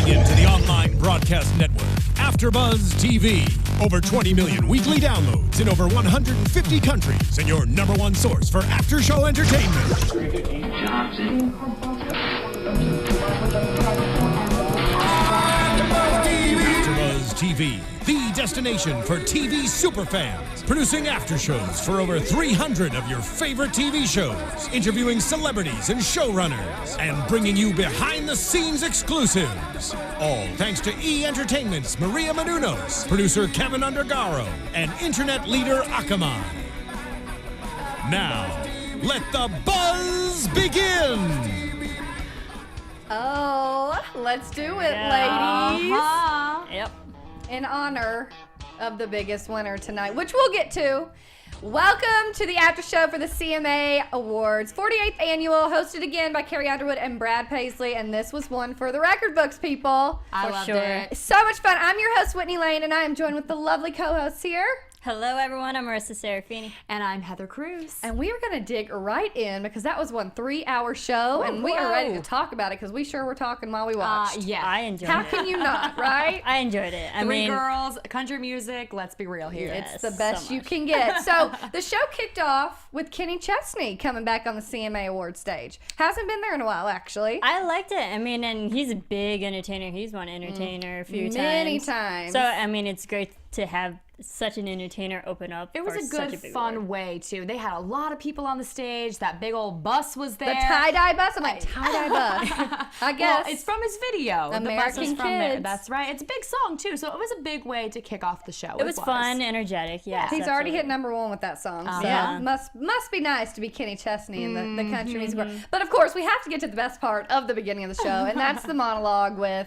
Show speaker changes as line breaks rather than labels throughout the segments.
Tuning into the online broadcast network, AFTERBUZZ TV. Over 20 million weekly downloads in over 150 countries, and your number one source for after-show entertainment. AFTERBUZZ TV, the destination for TV superfans. Producing after-shows for over 300 of your favorite TV shows. Interviewing celebrities and showrunners. And bringing you behind-the-scenes exclusives. All thanks to E! Entertainment's Maria Menounos, producer Kevin Undergaro, and internet leader Akamai. Now, let the buzz begin!
Oh, let's do it, ladies.
Yep.
In honor of the biggest winner tonight, which we'll get to. Welcome to the after show for the CMA Awards, 48th annual, hosted again by Carrie, Underwood, and Brad Paisley, and this was one for the record books, people.
I loved it.
So much fun. I'm your host, Whitney Lane, and I am joined with the lovely co-hosts here.
Hello, everyone. I'm Marisa Serafini.
And I'm Heather Cruz.
And we are going to dig right in because that was one 3-hour show, and we are ready to talk about it because we sure were talking while we watched.
Yeah.
I enjoyed
How
it.
can you not, right?
I enjoyed it.
Three girls, country music, let's be real here.
Yes.
It's the best
so
you
much.
can get. So the show kicked off with Kenny Chesney coming back on the CMA Awards stage. Hasn't been there in a while, actually.
I liked it. I mean, and he's a big entertainer. He's won entertainer a few times.
Many times.
So, I mean, it's great to have such an entertainer open up.
It was
for
a
such
good,
big
fun
award.
way, too. They had a lot of people on the stage. That big old bus was there.
The tie-dye bus? I'm like, tie-dye bus. I guess.
Well, it's from his video. The bus
American
was from there.
Kids.
That's right. It's a big song, too. So it was a big way to kick off the show.
It was fun, energetic. Yes,
He's already hit
absolutely.
#1 with that song. So
Yeah.
must be nice to be Kenny Chesney in the country music world. But of course, we have to get to the best part of the beginning of the show, and that's the monologue with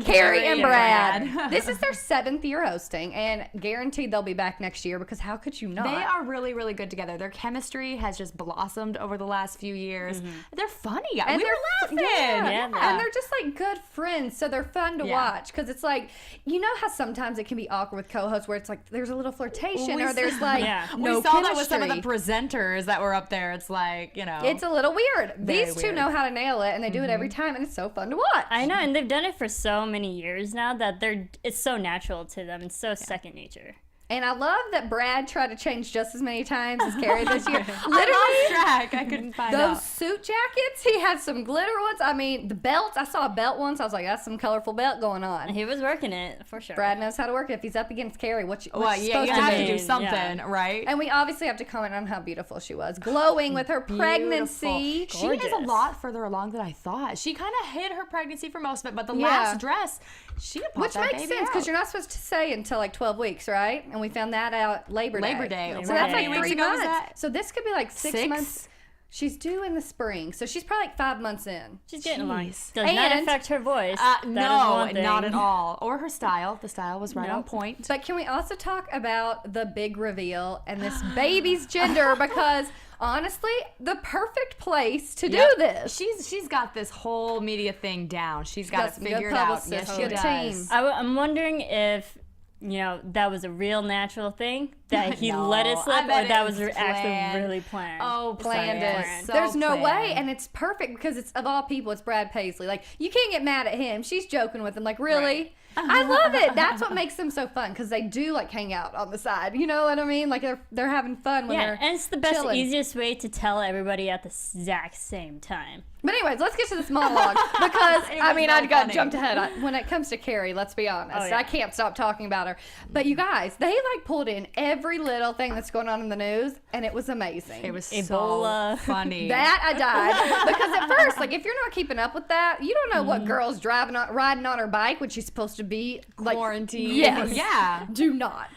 Carrie and Brad. This is their 7th year hosting, and guaranteed they'll be back next year because how could you not?
They are really, really good together. Their chemistry has just blossomed over the last few years. They're funny.
And
we were
they're
laughing.
Yeah.
And they're just like good friends, so they're fun to
Yeah.
watch because it's like, you know how sometimes it can be awkward with co-hosts where it's like there's a little flirtation or there's like no
we saw that with some of the
chemistry.
presenters that were up there. It's like,
It's a little weird.
Very
These two
weird.
know how to nail it, and they do it every time, and it's so fun to watch.
I know, and they've done it for so many years now that it's so natural to them. It's so second nature.
And I love that Brad tried to change just as many times as Carrie this year.
I
Literally,
lost track. I couldn't find
those
out.
suit jackets, he had some glitter ones. I mean, the belts, I saw a belt once. I was like, that's some colorful belt going on.
He was working it for sure.
Brad knows how to work it. If he's up against Carrie, what's
Well,
she
yeah,
supposed
you
to
have
do?
to do
Yeah.
something, right?
And we obviously have to comment on how beautiful she was, glowing with her pregnancy.
She is a
Gorgeous.
lot further along than I thought. She kind of hid her pregnancy for most of it, but the
Yeah.
last dress, she popped
Which
that
makes
baby
sense because
out.
you're not supposed to say until like 12 weeks, right? And we found that out Labor Day.
Labor Day.
So that's
Right.
like
How many
3
weeks ago was
months.
that?
So this could be like 6 months. She's due in the spring, so she's probably like 5 months in.
She's getting along.
Jeez.
Does not
And-
affect her voice. That is
No,
one thing.
not at all. Or her style. The style was right on
Nope.
point.
But can we also talk about the big reveal and this baby's gender? Because honestly, the perfect place to do this.
She's got this whole media thing down. She's got it
some good
figured out.
publicists,
Yes, she
good
does.
team.
I'm wondering if, that was a real natural thing that he
No,
let it
I
slip, or
bet
that
it's
was actually
planned.
really planned.
Oh,
Planned
planned.
it.
So
There's no way,
planned.
and it's perfect because it's of all people, it's Brad Paisley. Like you can't get mad at him. She's joking with him. Like really, I love it. That's what makes them so fun because they do like hang out on the side. You know what I mean? Like they're having fun when
Yeah,
they're
and it's the best,
chilling.
easiest way to tell everybody at the exact same time.
But anyways, let's get to this monologue because
It
I
was
mean
so
I got
funny.
jumped ahead. When it comes to Carrie, let's be honest,
Oh, yeah.
I can't stop talking about her. But you guys, they like pulled in every little thing that's going on in the news, and it was amazing.
It was
Ebola.
so funny.
That I died because at first, like if you're not keeping up with that, you don't know what girl's riding on her bike when she's supposed to be like
Quarantine.
Yes,
Yeah.
do not.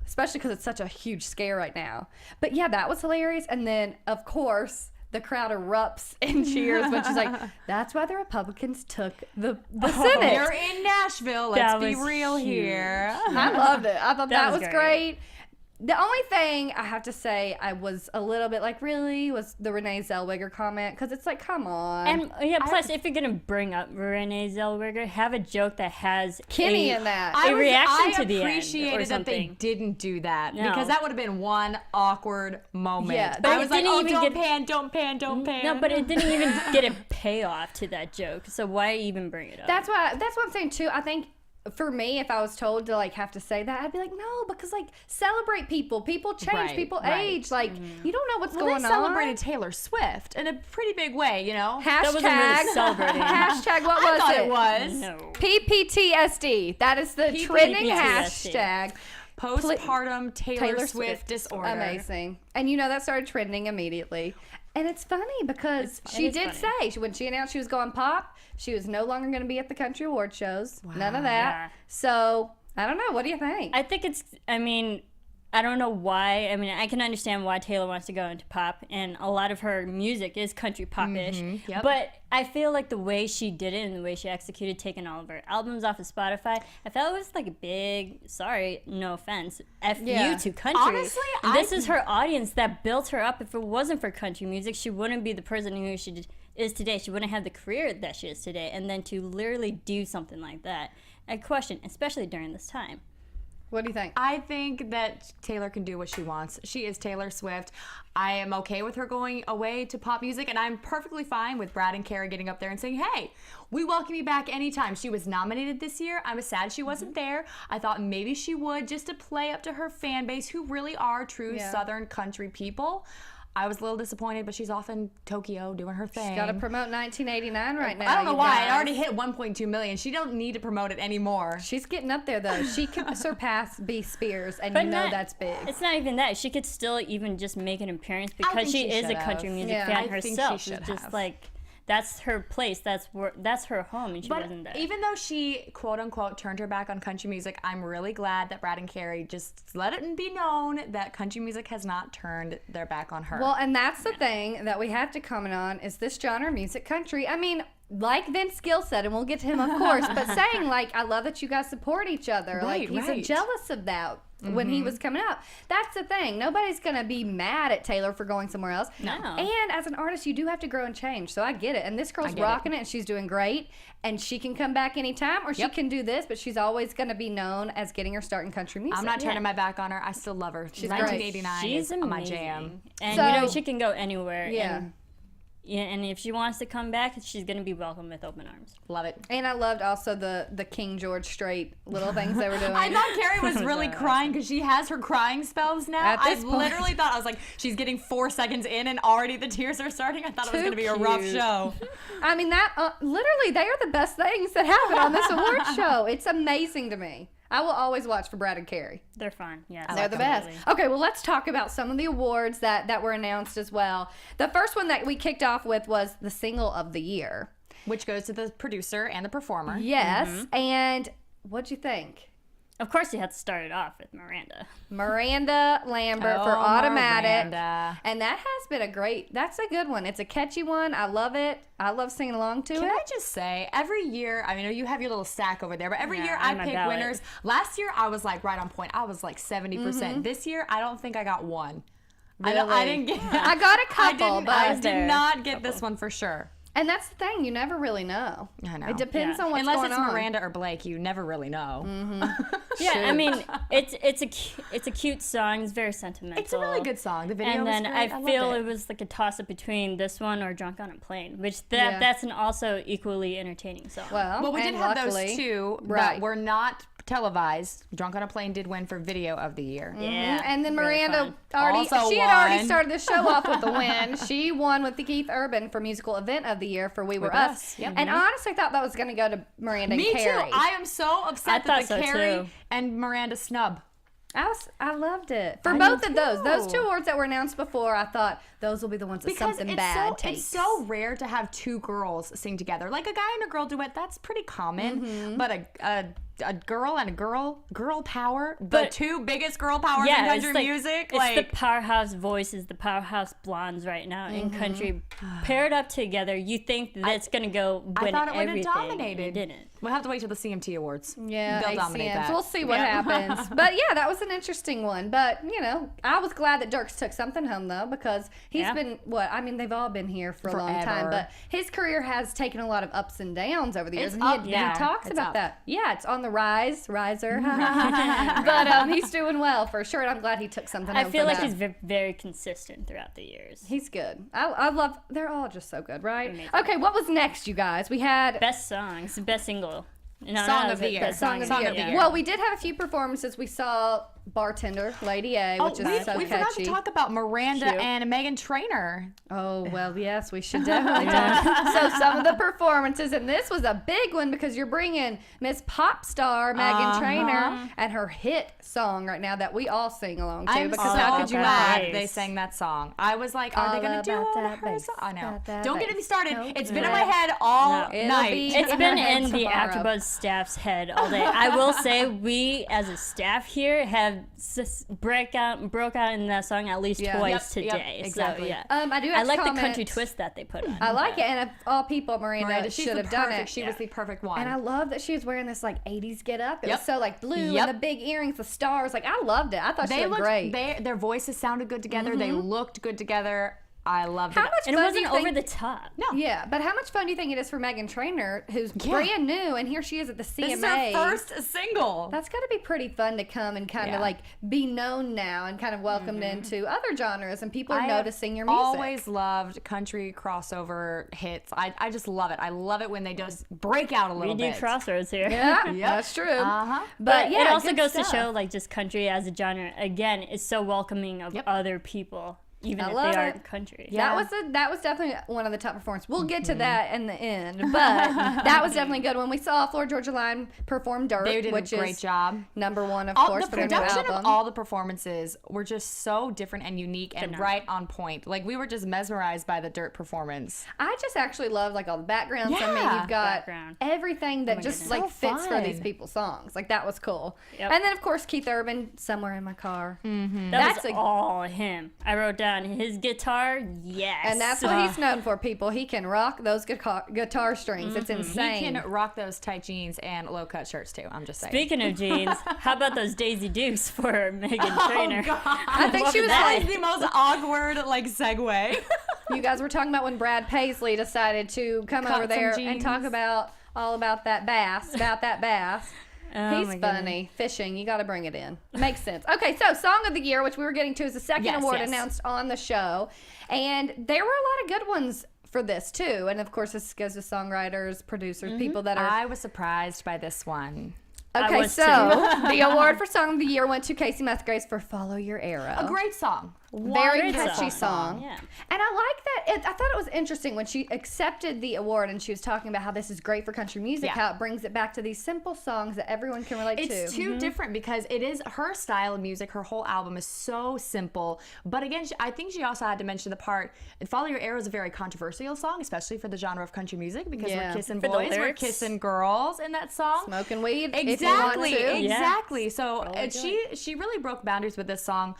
Especially because it's such a huge scare right now. But yeah, that was hilarious. And then of course the crowd erupts in cheers when she's like, "That's why the Republicans took the Senate."
You're in Nashville. Let's
That
be
was
real
huge.
here.
I loved it. I thought that,
That
was
was
great. The only thing I have to say I was a little bit like, really, was the Renee Zellweger comment. Because it's like, come on.
And plus, if you're gonna bring up Renee Zellweger, have a joke that has
Kenny
a,
in that.
a reaction
I
to the end or
appreciated that they
something.
didn't do that
No.
because that would have been one awkward moment.
Yeah,
but
I
it
was like,
didn't
oh,
even
don't
get-
pan, don't pan, don't pan.
No, but it didn't even get a payoff to that joke, so why even bring it up?
That's what I'm saying too. I think for me, if I was told to like have to say that, I'd be like, no, because like celebrate people. People change.
Right,
people
right.
age. Like you don't know what's
Well,
going
they
on.
celebrated Taylor Swift in a pretty big way, you know.
Hashtag.
That wasn't really celebrating.
Hashtag. What
I
was
thought
it?
it was.
No.
PPTSD. That is the trending
PPTSD.
hashtag.
Postpartum Taylor Swift disorder.
Amazing. And you know that started trending immediately. And it's funny because she did say when she announced she was going pop, she was no longer going to be at the country award shows. Wow. None of that.
Yeah.
So I don't know. What do you think?
I think it's, I mean, I don't know why. I mean, I can understand why Taylor wants to go into pop, and a lot of her music is country pop-ish.
Yep.
But I feel like the way she did it and the way she executed, taking all of her albums off of Spotify, I felt it was like a big, sorry, no offense, F
Yeah.
you to country.
Honestly,
this is her audience that built her up. If it wasn't for country music, she wouldn't be the person who she is today. She wouldn't have the career that she is today. And then to literally do something like that, I question, especially during this time.
What do you think?
I think that Taylor can do what she wants. She is Taylor Swift. I am okay with her going away to pop music, and I'm perfectly fine with Brad and Carrie getting up there and saying, hey, we welcome you back anytime. She was nominated this year. I was sad she wasn't there. I thought maybe she would, just to play up to her fan base, who really are true Southern country people. I was a little disappointed, but she's off in Tokyo doing her thing.
She's got to promote 1989 right now.
I don't know
you
why.
guys.
It already hit 1.2 million. She don't need to promote it anymore.
She's getting up there, though. She can surpass B. Spears, and
But
you know
not-
that's big.
It's not even that. She could still even just make an appearance because
think
she
she
is a
should've.
country music
Yeah.
fan
I think she
herself.
should
It's just
have.
like, that's her place. That's her home, and she
But
wasn't there.
even though she, quote unquote, turned her back on country music, I'm really glad that Brad and Carrie just let it be known that country music has not turned their back on her.
Well, and that's the thing that we have to comment on is this genre of music, country. I mean, like Vince Gill said, and we'll get to him, of course, but saying, like, I love that you guys support each other.
Right,
like, he's
right.
jealous of that when he was coming up. That's the thing. Nobody's going to be mad at Taylor for going somewhere else.
No.
And as an artist, you do have to grow and change. So I get it. And this girl's
get
rocking it, and she's doing great. And she can come back anytime, or she can do this, but she's always going to be known as getting her start in country music.
I'm not turning my back on her. I still love her.
She's
1989
She's
is
amazing.
my jam.
And,
So-
you know, she can go anywhere.
Yeah.
And if she wants to come back, she's going to be welcome with open arms.
Love it.
And I loved also the King George Strait little things they were doing.
I thought Carrie was really crying because she has her crying spells now.
At
I
this point.
literally thought, I was like, she's getting 4 seconds in and already the tears are starting. I thought it was
Too
going to be a rough
cute.
show.
I mean, that literally, they are the best things that happen on this award show. It's amazing to me. I will always watch for Brad and Carrie.
They're fun. Yes.
They're the best. Okay, well, let's talk about some of the awards that were announced as well. The first one that we kicked off with was the Single of the Year.
Which goes to the producer and the performer.
Yes, and what'd you think?
Of course, you had to start it off with Miranda.
Miranda Lambert for
Oh,
Automatic.
Miranda.
And that has been that's a good one. It's a catchy one. I love it. I love singing along to
Can
it.
I just say, every year, I mean, you have your little stack over there, but every year I
on my
pick
ballot.
winners. Last year, I was like right on point. I was like 70%. This year, I don't think I got one. I
Really?
didn't get.
I got a couple,
I
but
did not get this one for sure.
and that's the thing, you never really know.
I know.
It depends
Yeah.
on what's
Unless
going
it's
on.
Miranda or Blake, you never really know.
Yeah, I mean, it's a cute song. It's very sentimental.
It's a really good song. The video
And
was
then
great.
I
loved
feel
it.
it was like a toss up between this one or Drunk on a Plane, which
Yeah.
that's an also equally entertaining song.
Well,
we did
and
have
luckily,
those two
right.
that were not televised. Drunk on a Plane did win for video of the year.
Yeah.
And then
really
Miranda
fun.
Also
she had already
won.
started the show off with the win. She won with the Keith Urban for Musical Event of the Year for We Were
With
Us.
Us, yep.
And I honestly thought that was going to go to Miranda
Me
and Carrie.
too. I am so upset
I
that the
thought so,
Carrie
too.
and Miranda snub.
I loved it. For
I
both
did
of those. Those
too.
two awards that were announced before, I thought those will be the ones that
Because
something
it's
bad
so,
takes.
it's so rare to have two girls sing together. Like a guy and a girl duet, that's pretty common. But a girl and a girl power, the
But-
two biggest girl powers in
it's
country
like,
music.
It's
Like,
the powerhouse voices, the powerhouse blondes right now in country paired up together. You think that's gonna go
I
win
thought it would have
everything.
dominated.
It didn't.
We'll have to wait till the CMT Awards.
Yeah,
They'll dominate
ACMs.
that.
We'll see what happens. But yeah, that was an interesting one. But, you know, I was glad that Dirks took something home, though, because he's
Yeah.
been, they've all been here for a long time.
Forever.
But his career has taken a lot of ups and downs over the years.
It's
And
up
he
now.
talks
It's
about
up.
that. Yeah, it's on the riser. But he's doing well for sure, and I'm glad he took something home
I feel
for
like
that.
he's very consistent throughout the years.
He's good. I love, they're all just so good, right?
Amazing.
Okay, what was next, you guys? We had
Best songs, best single. No,
Song of the year.
Song of the Year. Well, we did have a few performances. We saw Bartender, Lady A, which is so
we forgot
catchy.
to talk about Miranda
Cute.
and Meghan Trainor.
Oh, well, yes, we should definitely talk. So some of the performances, and this was a big one because you're bringing Miss Pop Star Meghan Trainor and her hit song right now that we all sing along to.
I'm
because
so
how could you
glad
not?
they sang that song. I was like, are they going to do
All
all
about
her
that
song? I know.
bass, that
Don't get
bass.
me started.
Nope.
It's been in my head all
It'll
night.
be
It's
in
been
your head
in the
tomorrow.
AfterBuzz staff's head all day. I will say we, as a staff here, have broke out in that song at least
Yeah.
twice
Yep,
today.
exactly.
So yeah,
I do have
I
to
like the
comment.
country twist that they put on.
I like it, and of all people, Miranda
She's
should
the
have done
perfect.
it.
She was the perfect one.
And I love that she was wearing this like 80s get up. It
Yep.
was so like blue
Yep.
and the big earrings, the stars. Like I loved it. I thought she
they
looked
looked
great.
Their voices sounded good together. They looked good together. I loved
How
it.
much
and it
fun
wasn't
do you
over
think?
the top.
No.
Yeah, but how much fun do you think it is for Meghan Trainor, who's brand new, and here she is at the CMA?
This is her first single.
That's got to be pretty fun to come and kind of
Yeah.
like be known now and kind of welcomed into other genres, and people are
I
noticing your music.
always loved country crossover hits. I just love it. I love it when they just break out a little
We do
bit.
crossroads here.
Yeah,
Yep.
that's true.
Uh-huh.
But yeah,
it also
good
goes
stuff.
to show like just country as a genre again is so welcoming of
Yep.
other people, even
I
if
love
they
it.
aren't country.
Yeah.
That was definitely one of the top performances. We'll get to that in the end, but that was definitely good. When we saw Florida Georgia Line perform "Dirt,"
They did
which
a great
is
job.
#1, of
All,
course,
the
for their new
production
album.
of all the performances were just so different and unique and
Phenomenal.
right on point. Like we were just mesmerized by the Dirt performance.
I just actually love like all the backgrounds. I mean,
Yeah.
you've got
Background.
everything that just
goodness.
like
So
fits for these
fun.
people's songs. Like that was cool.
Yep.
And then of course Keith Urban, "Somewhere in My Car,"
That
That's
was
a-
all him. I wrote down his guitar, yes.
and that's what he's known for. People, he can rock those guitar strings. It's
He
insane.
can rock those tight jeans and low cut shirts too. I'm just saying.
Speaking of jeans, how about those Daisy Dukes for Meghan Trainor?
I think she was
that
like,
is the most awkward like segue.
you guys were talking about when Brad Paisley decided to come
Cut
over there
some
and talk
jeans.
about all about that bass,
Oh
He's
my
funny. Fishing, you got to bring it in. Makes sense. Okay, so Song of the Year, which we were getting to, is the second
Yes,
award
yes.
announced on the show. And there were a lot of good ones for this, too. And, of course, this goes to songwriters, producers, people that are...
I was surprised by this one.
Okay,
was
so
too.
the award for Song of the Year went to Casey Musgraves for Follow Your Arrow.
A great song.
Very
Great
catchy song.
Yeah.
And I like that. I thought it was interesting when she accepted the award and she was talking about how this is great for country music,
Yeah.
how it brings it back to these simple songs that everyone can relate to.
It's too different because it is her style of music. Her whole album is so simple. But again, I think she also had to mention the part, Follow Your Arrow is a very controversial song, especially for the genre of country music because
Yeah.
we're kissing
For the
boys, we're
lyrics.
kissing girls in that song.
Smoking weed, if you want
Exactly,
to.
exactly. So
Roll a
she really broke boundaries with this song.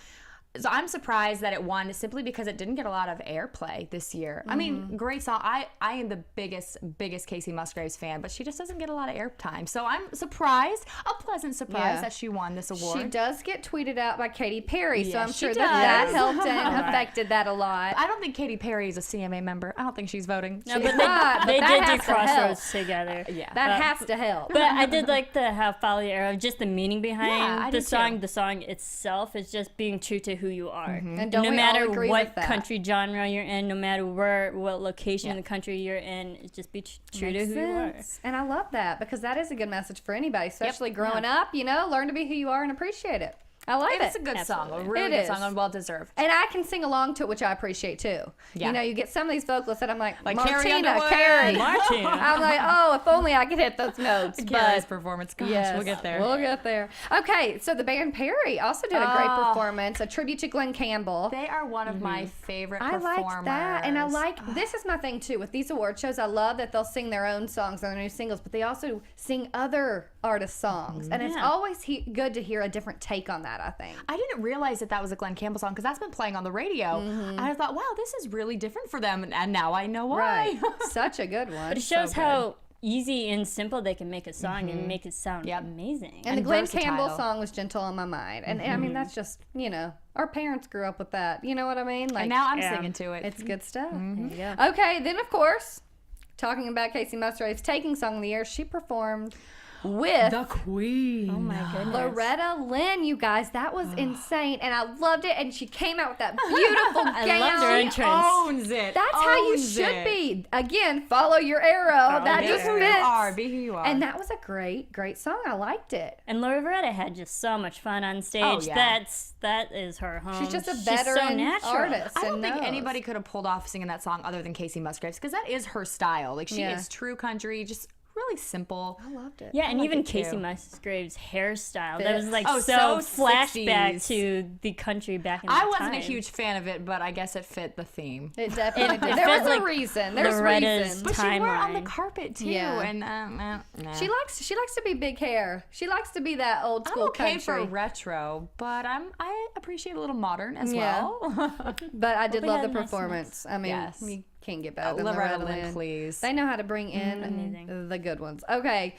So I'm surprised that it won simply because it didn't get a lot of airplay this year. I mean, great song. I am the biggest Casey Musgraves fan, but she just doesn't get a lot of airtime. So I'm surprised, a pleasant surprise
Yeah.
that she won this award.
She does get tweeted out by Katy Perry, so
Yeah,
I'm
she
sure that
does.
helped and affected that a lot.
I don't think Katy Perry is a CMA member. I don't think she's voting.
No,
She's
but
not,
they
but that
did do
has to help.
Crossroads together.
Yeah.
That has to help.
But I did like the how Follow Your Arrow, just the meaning behind
Yeah, I
the
did
song.
too.
The song itself is just being true to who you are.
And don't
no
we
matter
all agree
what
with that?
country genre you're in, no matter what location in the country you're in, just be true to
Makes
who you are.
sense. And I love that because that is a good message for anybody, especially growing up, learn to be who you are and appreciate it. I like
It's
it.
a good song, a
Absolutely.
really
It
good
is.
song and well deserved.
And I can sing along to it, which I appreciate too.
Yeah.
You get some of these vocalists that I'm like
Carrie
Martina,
Underwood.
Carrie.
Martina.
I'm like, oh, if only I could hit those notes.
Carrie's
But
performance, gosh,
yes,
we'll get there.
We'll get there. Okay, so the band Perry also did a great performance, a tribute to Glenn Campbell.
They are one of my favorite
I
performers.
liked that, and I like this is my thing too with these award shows. I love that they'll sing their own songs and their new singles, but they also sing other artists' songs, and it's
Yeah.
always good to hear a different take on that. I think.
I didn't realize that was a Glenn Campbell song because that's been playing on the radio. And I thought, wow, this is really different for them, and now I know why.
Right, such a good one.
But it shows
good.
how easy and simple they can make a song and make it sound
Yep.
amazing.
And the
and
Glenn
versatile.
Campbell song was "Gentle on My Mind," and I mean that's just our parents grew up with that. You know what I mean? Like
And now I'm
Yeah.
singing to it.
it's good stuff.
Yeah.
Okay, then of course, talking about Casey Musgraves taking Song of the Year, she performed with
The Queen.
Oh my goodness.
Loretta Lynn, you guys. That was insane. And I loved it. And she came out with that beautiful gown.
I loved her entrance.
Owns it.
That's how you should be. Again, follow your arrow. That
Be
just
who
fits.
you are. Be who you are.
And that was a great, great song. I liked it.
And Loretta had just so much fun on stage.
Oh, yeah.
That is her home.
She's just a
so
veteran
natural.
artist.
I don't
and
think
knows.
anybody could have pulled off singing that song other than Casey Musgraves, because that is her style. Like, she
Yeah.
is true country, just really simple.
I loved it.
Yeah, and
like
even
it too.
Casey Musgraves' hairstyle. That
Fits.
was like
Oh,
so
so
flashback
60s.
to the country back in the
I
time.
wasn't a huge fan of it, but I guess it fit the theme.
It definitely did.
it
There was
felt
a
like
reason. There's
Loretta's
reason.
But she wore it on the
Timeline.
carpet too,
Yeah.
and nah.
She likes to be big hair. She likes to be that old
I'm
school
okay
country.
for retro, but I appreciate a little modern as
Yeah.
well.
But I did
we
love the
had a nice
performance. I mean,
Yes.
you can't get better than
Loretta
Loretta
Lynn,
Lynn.
please.
They know how to bring in
Amazing.
the good ones. Okay,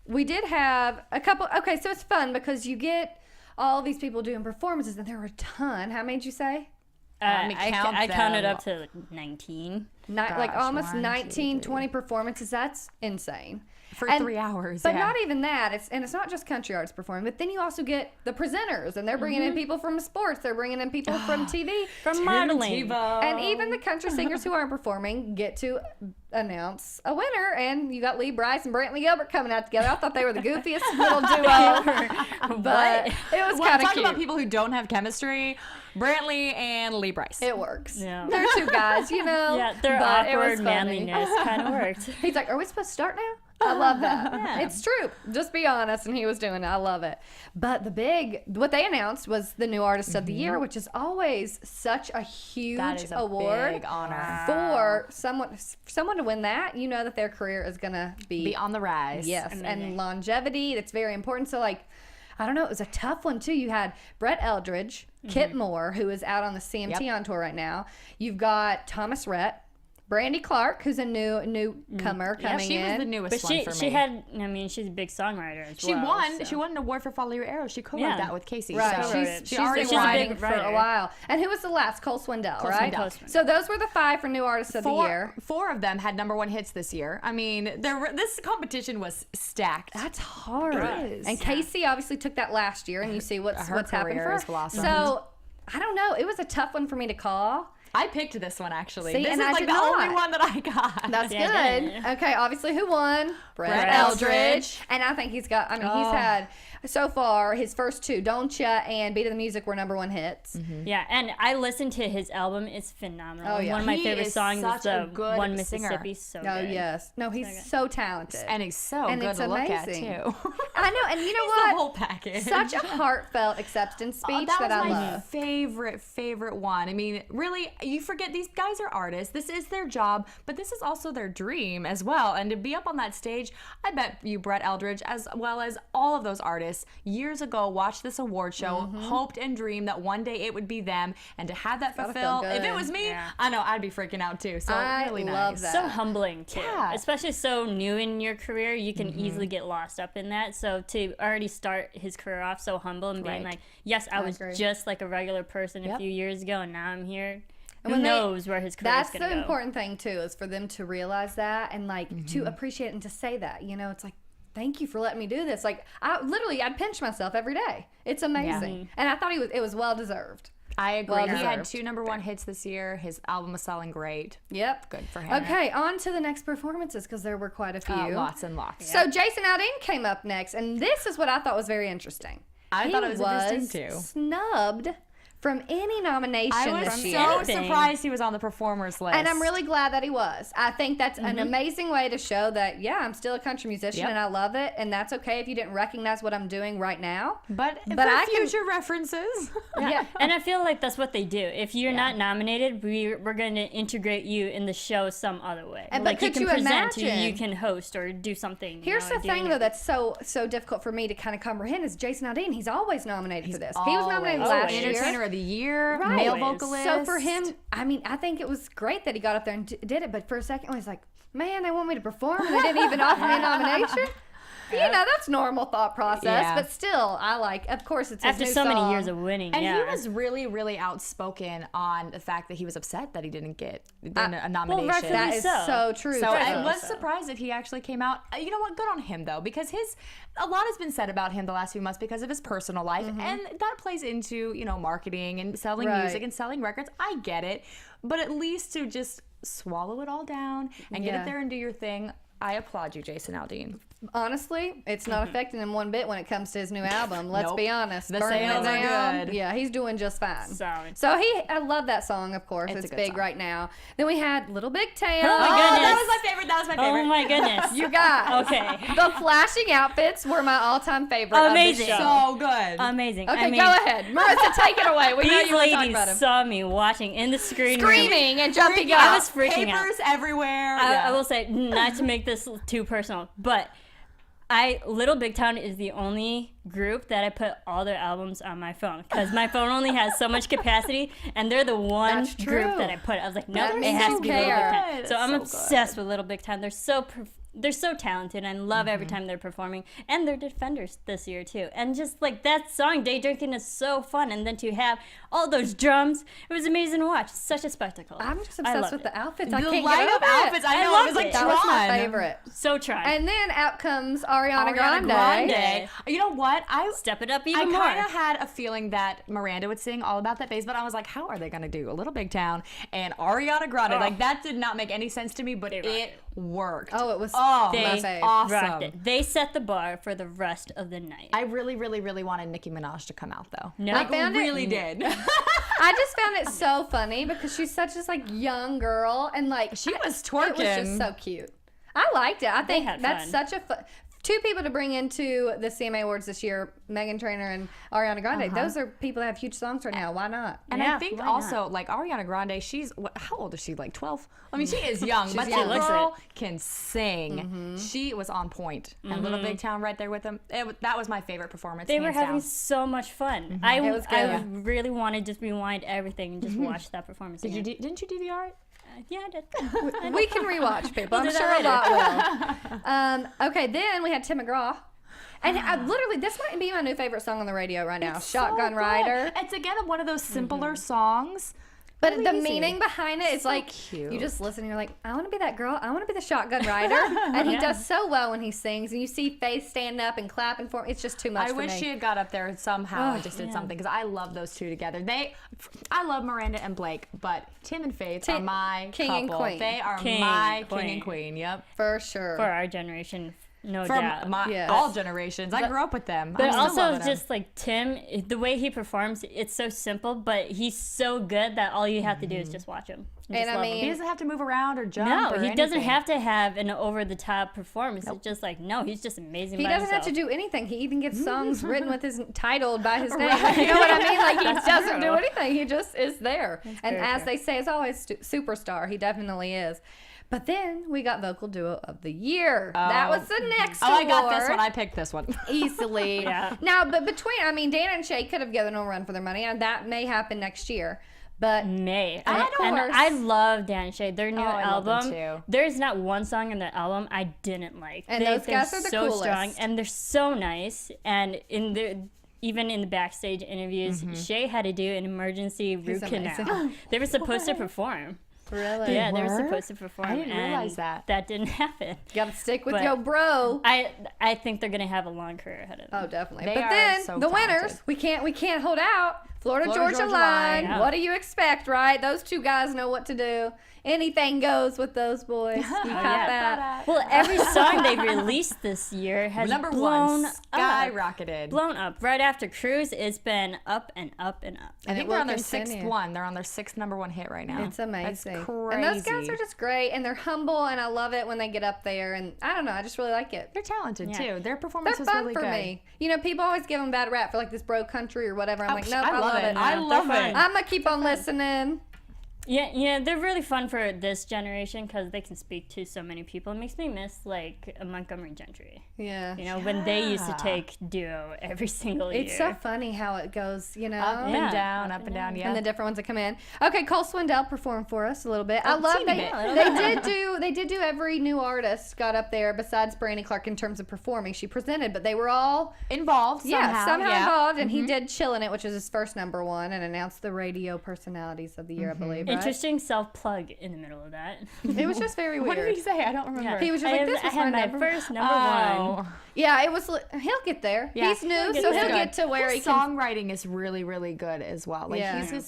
we did have a couple. Okay, so it's fun because you get all these people doing performances, and there were a ton. How many did you say?
Let me count
I counted
them.
up to like 19.
Like
Gosh,
almost
1, 2,
19,
3.
20 performances. That's insane.
For
And-
3 hours.
But
yeah.
not even that. It's not just country artists performing, but then you also get the presenters, and they're bringing in people from sports. They're bringing in people from TV,
From modeling.
and even the country singers who aren't performing get to announce a winner. And you got Lee Brice and Brantley Gilbert coming out together. I thought they were the goofiest little duo, but it was
Well,
kind of
talk
cute.
about people who don't have chemistry. Brantley and Lee Brice.
It works.
Yeah.
They're two guys, you know.
Yeah, their
but it was
awkward
funny.
manliness kind of worked.
He's like, "Are we supposed to start now?" I love that.
Yeah.
It's true. Just be honest. And he was doing it. I love it. But what they announced was the new artist of the year, which is always such a huge
That is a
award
big honor.
for someone to win that. You know that their career is going to
Be on the rise.
yes,
Amazing.
and longevity. That's very important. So like, I don't know. It was a tough one too. You had Brett Eldridge, Kit Moore, who is out on the CMT on tour right now. You've got Thomas Rhett, Brandy Clark, who's a newcomer coming
She was
in.
the newest
But
one for me.
she had, I mean, she's a big songwriter as
She
well.
won.
so.
She won an award for Follow Your Arrow. She co-wrote
Yeah.
that with Casey.
Right,
So
she's-
she's
already
been
she's a
writing
big
for a
writer.
while. And who was the last? Cole Swindell, right?
Swindell.
So those were the 5 for new artists of the year.
Four of them had #1 hits this year. I mean, this competition was stacked.
That's hard.
It is.
And Casey obviously took that last year, and you see what's
Her
happened
career
for
has
her.
blossomed.
So I don't know. It was a tough one for me to call.
I picked this one actually.
See,
this
and
is
I
like
did
the only
not.
one that I got.
That's
Yeah,
good.
good.
Okay, obviously, who won? Brett
Eldridge.
Eldridge. And I think he's got, I mean, he's had, so far, his first 2, Don't Ya and Beat of the Music, were #1 hits.
Yeah, and I listened to his album. It's phenomenal.
Oh, yeah.
One of my
He
favorite
is
songs is
such a
the
good
One
singer.
Mississippi. So
Oh,
good.
yes. No, he's so talented.
And he's so
And
good
it's
to look
amazing.
at too.
I know, and you know
He's
what?
the whole package.
Such a heartfelt acceptance speech
that was
I
my
love.
favorite one. I mean, really, you forget these guys are artists. This is their job, but this is also their dream as well. And to be up on that stage, I bet you Brett Eldridge, as well as all of those artists, years ago watched this award show, hoped and dreamed that one day it would be them, and to have that
Gotta feel
fulfilled. If
good.
it was me,
Yeah.
I know I'd be freaking out too. So
I
really
love
nice.
that.
So humbling too,
Yeah.
especially so new in your career. You can easily get lost up in that. So to already start his career off so humble and being
Right.
like, yes, I was
agree.
just like a regular person a
Yep.
few years ago, and now I'm here.
And
Who
when they-
knows where his career is
That's
going
the
to go?
important thing too, is for them to realize that and like to appreciate it and to say that. You know, it's like, thank you for letting me do this. Like, I'd pinch myself every day. It's amazing, and I thought it was well deserved.
I agree.
Well
he had
deserved.
2 #1 hits this year. His album was selling great.
Yep.
Good for him.
Okay, on to the next performances because there were quite a few.
Lots and lots.
So Jason Aldean came up next, and this is what I thought was very interesting.
I thought it was interesting, too.
Snubbed from any nomination
I was
this
so
year.
Anything.
surprised he was on the performers list.
And I'm really glad that he was. I think that's an amazing way to show that, yeah, I'm still a country musician
Yep.
and I love it. And that's okay if you didn't recognize what I'm doing right now.
But
But
for
I can-
future references.
Yeah.
And I feel like that's what they do. If you're not nominated, we're going to integrate you in the show some other way.
And- but
like you
could
can
you
present,
imagine-
you can host or do something.
Here's
you know,
the
doing
thing, though,
it.
that's so difficult for me to kind of comprehend is Jason Aldean. He's always nominated for this. He was nominated
Always.
last year.
Entertainer of the Year,
Right.
male
Always.
vocalist.
So for him, I mean, I think it was great that he got up there and did it. But for a second, I was like, man, they want me to perform and they didn't even offer me a nomination. You know, that's normal thought process,
Yeah.
but still, of course, it's his
After
new
so many
song.
years of winning,
And
yeah.
he was really, really outspoken on the fact that he was upset that he didn't get a nomination.
rightfully
That is so true.
So I
too.
was surprised that he actually came out. You know what? Good on him though, because a lot has been said about him the last few months because of his personal life, and that plays into marketing and selling
Right.
music and selling records. I get it, but at least to just swallow it all down and get
Yeah.
up there and do your thing. I applaud you, Jason Aldean.
Honestly, it's not affecting him one bit when it comes to his new album. Let's
Nope.
be honest.
The
Burning It
sales are
Down,
good.
Yeah, he's doing just fine.
Solid.
So I love that song, of course.
It's a
It's
good
big
song.
right now. Then we had Little Big Tail.
Oh my
That
goodness.
was my favorite. That was my
Oh
favorite.
my goodness.
You guys.
Okay.
The flashing outfits were my all-time favorite
Amazing.
of the show.
So good.
Amazing.
Okay,
I mean,
go ahead. Marissa, take it away. We know
These
you were talking
ladies
about him.
saw me watching in the screen room.
Screaming and jumping
I
up.
was freaking out.
Papers everywhere.
I will say, not to make this too personal, but Little Big Town is the only group that I put all their albums on my phone because my phone only has so much capacity, and they're the one
That's
group
true.
that I put. I was like, no,
That
it
makes
has
you
to be Little Big
care.
Town. So I'm
So
obsessed with Little Big Town. They're so talented, and I love every
Mm-hmm.
time they're performing, and they're defenders this year too. And just like that song, Day Drinking, is so fun, and then to have all those drums, it was amazing to watch. Such a spectacle.
I'm just
I
obsessed
loved
with
it.
the outfits. I
The
can't
light
get
up
over it.
outfits. I know. It
loved
was like
it.
That was my
Tron.
favorite.
So try.
And then out comes Ariana
Ariana
Grande.
Grande. You know what?
Step it up
I
even more.
kind of had a feeling that Miranda would sing all about that bass, but I was like, how are they going to do a Little Big Town and Ariana Grande?
Oh.
Like, that did not make any sense to me, but
rocked
it
it.
worked.
Oh, it was
Oh,
They
my fave.
awesome.
rocked it. They set the bar for the rest of the night.
I really, really, really wanted Nicki Minaj to come out, though.
No.
Like,
I found it-
really did.
I just found it so funny because she's such this like young girl and like
She was
It was
twerking.
just so cute. I liked it. I think
had
that's
fun.
such a two people to bring into the CMA Awards this year, Meghan Trainor and Ariana Grande. Those are people that have huge songs right now. Why not?
And I
Yeah,
think
why
also, like, Ariana Grande, how old is she? Like 12? I mean, she is young, but
young.
that
Looks
girl can sing. She was on point. And Little Big Town right there with them. That was my favorite performance.
They were
hands
having
down.
so much fun.
It was good.
I really wanted to just rewind everything and just watch that performance.
Didn't you DVR it?
Yeah, I did.
We can rewatch people. I'm
do that
sure a
later.
lot will. Okay, then we had Tim McGraw. And literally, this might be my new favorite song on the radio right now,
So
Shotgun
good.
Rider.
It's again one of those simpler songs.
But
Really
the
easy.
meaning behind it is
So
like,
cute.
you just listen and you're like, I want to be that girl. I want to be the shotgun rider. And he
Yeah.
does so well when he sings. And you see Faith stand up and clapping for him. It's just too much
I
for
wish
me.
she had got up there somehow and just did
yeah.
something because I love those two together. I love Miranda and Blake, but Tim and Faith are my
king and
couple.
queen.
They are
King,
my king
queen.
and queen. Yep.
For sure.
For our generation, no
From
doubt.
Yes.
all generations. I grew up with them.
But
I'm still
also,
loving them.
just like Tim, the way he performs, it's so simple, but he's so good that all you have to do is just watch him.
And I mean,
he doesn't have to move around or jump.
no,
or
he doesn't
anything.
have to have an over-the-top performance. It's just like, no, he's just amazing.
he
by
doesn't have
himself.
to do anything. He even gets songs written with his titled by his name. You know what I mean? Like, he doesn't do
true.
anything. He just is there. And
very
as
true.
they say, is always superstar. He definitely is. But then we got Vocal Duo of the Year. That was the next
Oh, I got this
award.
one. I picked this one.
Easily.
Yeah.
Now, but Dan and Shay could have given a run for their money, and that may happen next year. But
May.
Of
And
course.
I love Dan and Shay. Their new
I love them
album.
too.
There's not one song in their album I didn't like.
And those guys are the
so
coolest.
strong and they're so nice. And even in the backstage interviews, Shay had to do an emergency root canal.
amazing.
They were supposed to perform.
really,
Yeah, they were
were?
supposed to perform.
I didn't realize
and
that.
That didn't happen.
you got to stick with
But-
your bro.
I think they're gonna have a long career ahead of them.
Oh, definitely.
They
But
are
then
so
the
talented.
winners, we can't hold out. Florida Georgia
Georgia
line.
line.
Yeah.
What do you expect, right? Those two guys know what to do. Anything goes with those boys. You got
yeah.
that.
Well, every song they've released this year has
Number
blown
one,
up.
skyrocketed.
Blown up. Right after Cruise, it's been up and up and up.
I
And
think
it
they're
will
on their
continue.
sixth one. They're on their sixth number one hit right now.
It's amazing.
That's crazy.
And those guys are just great, and they're humble, and I love it when they get up there. And I don't know, I just really like it.
They're talented
Yeah.
too. Their
They're
performance was
fun
really
for
good.
me. You know, people always give them bad rap for like this bro country or whatever. I'm like, nope, I love it.
I
No,
love
they're
it.
fun.
I'm gonna keep on listening.
Yeah, they're really fun for this generation because they can speak to so many people. It makes me miss like a Montgomery Gentry.
Yeah.
You know, when they used to take duo every single year.
It's so funny how it goes, you know?
Up and down, up and down, yeah.
And the different ones that come in. Okay, Cole Swindell performed for us a little bit. I love
teeny
they did do every new artist got up there besides Brandy Clark in terms of performing. She presented, but they were all
involved somehow.
Involved, and he did Chillin' It, which was his first #1, and announced the radio personalities of the year, I believe. Right?
Interesting self-plug in the middle of that.
It was just very weird.
What did he say? I don't remember.
Yeah.
He was just like, this was
I had my
number.
first #1.
Yeah, it was. He'll get there.
Yeah.
He's new,
He'll
so
get
he'll
there.
get to where he
His
can.
songwriting is really, really good as well. Like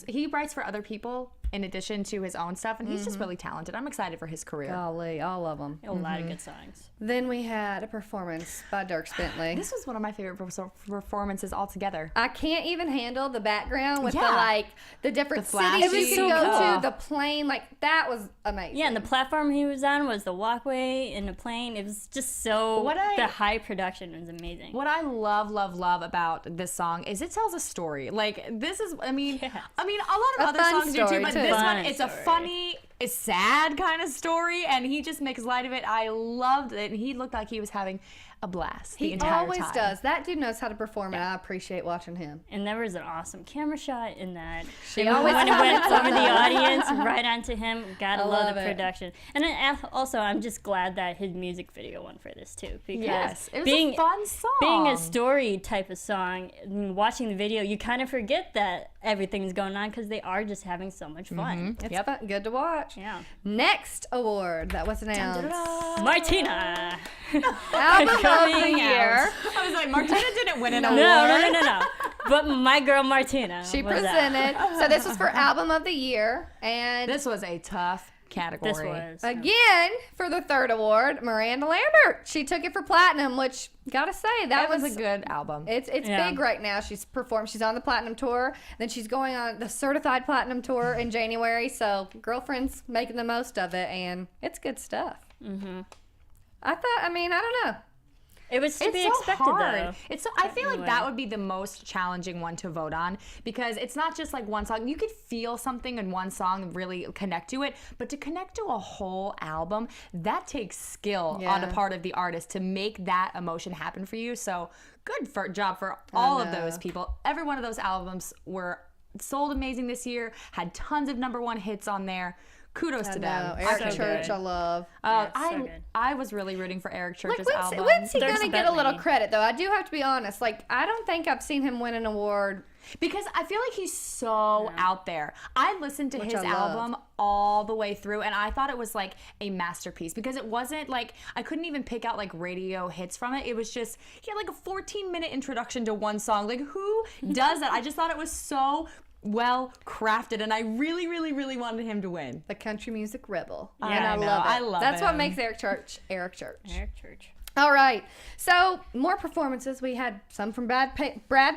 he writes for other people in addition to his own stuff, and he's just really talented. I'm excited for his career.
Golly, all of them.
A lot of good songs.
Then we had a performance by Dirk Bentley.
This was one of my favorite performances altogether.
I can't even handle the background with
Yeah.
the different
The flashy.
cities you
It was
can
so
go
cool.
to, the plane, like that was amazing.
Yeah, and the platform he was on was the walkway in the plane. It was just so, the high production was amazing.
What I love about this song is it tells a story. Like this is, a lot of other
fun
songs do too,
story,
but
too.
this one,
Fun
it's a
story.
funny, it's sad kind of story, and he just makes light of it. I loved it. He looked like he was having a blast the
He
entire
always
time.
does. That dude knows how to perform, and I appreciate watching him.
And there was an awesome camera shot in that.
She always
when it went over the audience, right onto him. Gotta love
love
the
it.
production. And then also, I'm just glad that his music video won for this too, because
Yes, it was a fun song.
being a story type of song, and watching the video, you kind of forget that everything's going on because they are just having so much fun.
It's fun, good to watch.
Yeah.
Next award that was announced.
Martina.
Album of the
Coming
year.
I was like, Martina didn't win an award.
No. But my girl Martina.
She
was
presented. So this was for Album of the Year. And
This was a tough category.
This was.
again, for the third award, Miranda Lambert. She took it for Platinum, which, gotta say, that
was a good album.
It's
Yeah.
big right now. She's performed. She's on the Platinum Tour. Then she's going on the Certified Platinum Tour in January. So girlfriend's making the most of it, and it's good stuff. Mm-hmm. I don't know.
It was to be
so
expected,
hard.
though.
I feel like that would be the most challenging one to vote on because it's not just like one song. You could feel something in one song and really connect to it, but to connect to a whole album, that takes skill on the part of the artist to make that emotion happen for you. So good job for all of those people. Every one of those albums were sold amazing this year, had tons of #1 hits on there. Kudos to them.
Eric
So
Church,
good.
I love.
so good.
I was really rooting for Eric Church's
Like,
album.
when's he
Dirk
gonna get a little
Bentley.
credit though? I do have to be honest. Like, I don't think I've seen him win an award.
Because I feel like he's so out there. I listened to
Which
his
I love.
album all the way through, and I thought it was like a masterpiece because it wasn't like I couldn't even pick out like radio hits from it. It was just he had like a 14-minute introduction to one song. Like who does that? I just thought it was so well crafted, and I really, really, really wanted him to win.
The country music rebel.
Yeah,
and I
I know.
love it.
I love
That's what
him.
makes Eric Church Eric Church.
Eric Church.
All right. So more performances. We had some from Brad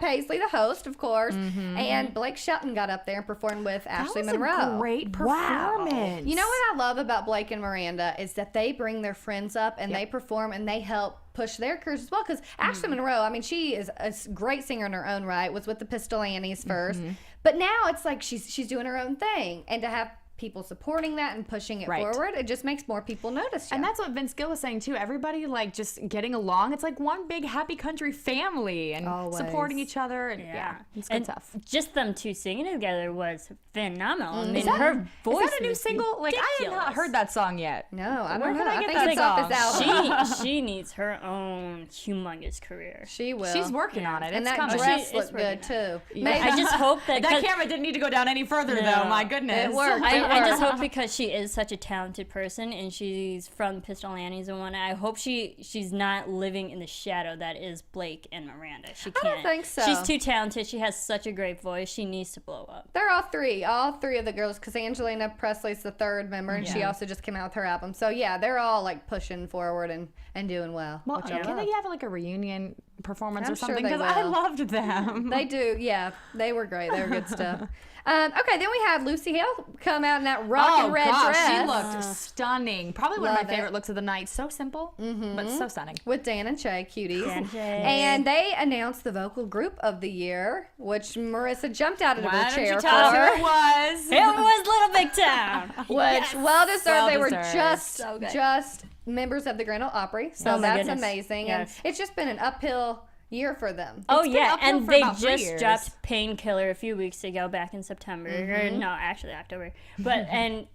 Paisley, the host, of course, and Blake Shelton got up there and performed with Ashley
That was
Monroe.
a great performance.
You know what I love about Blake and Miranda is that they bring their friends up and they perform and they help push their careers as well. Because Ashley Monroe, I mean, she is a great singer in her own right. Was with the Pistol Annies first, but now it's like she's doing her own thing, and to have people supporting that and pushing it forward, it just makes more people notice you.
And that's what Vince Gill was saying too. Everybody like just getting along. It's like one big happy country family and
Always.
supporting each other. And yeah, it's good
And
stuff.
just them two singing together was phenomenal. I mean,
that-
her voice
Is that a new
was
single? Like I have not
ridiculous.
heard that song yet.
no, I
Where
don't know.
can I
I
get
think
that
it's off this
song?
album.
She needs her own humongous career.
She will.
She's working on it.
and
It's
that
coming.
dress
She is
looked good
working
too. Maybe
I just hope that
That camera didn't need to go down any further though. My goodness.
It worked.
I just hope because she is such a talented person and she's from Pistol Annies and whatnot. I hope she's not living in the shadow that is Blake and Miranda. She can't.
don't think so.
She's too talented. She has such a great voice. She needs to blow up.
They're all three of the girls, because Angelina Presley's the third member, and she also just came out with her album. So yeah, they're all like pushing forward and doing well.
Well,
which I
can
love.
they have like a reunion performance
I'm
or
sure
something,
they
because I
will.
loved them.
They do, yeah. They were great. They were good stuff. Okay, then we had Lucy Hale come out in that rockin' red dress.
She looked stunning. Probably one of
Love
my favorite
it.
looks of the night. So simple, but so stunning.
With Dan and Shay, cuties.
Dan and Shay.
And they announced the vocal group of the year, which Marissa jumped out of
Why
her
don't
chair
you tell us
for.
who it was?
It was Little Big Town.
Which, well deserved. They were
Well-deserved.
just members of the Grand Ole Opry. So
Oh my
that's
goodness.
amazing.
Yes.
And it's just been an uphill year for them.
Oh
It's been
yeah,
uphill
and
for
they
about 3
just
years.
dropped Painkiller a few weeks ago, back in September. Or, no, actually October. But and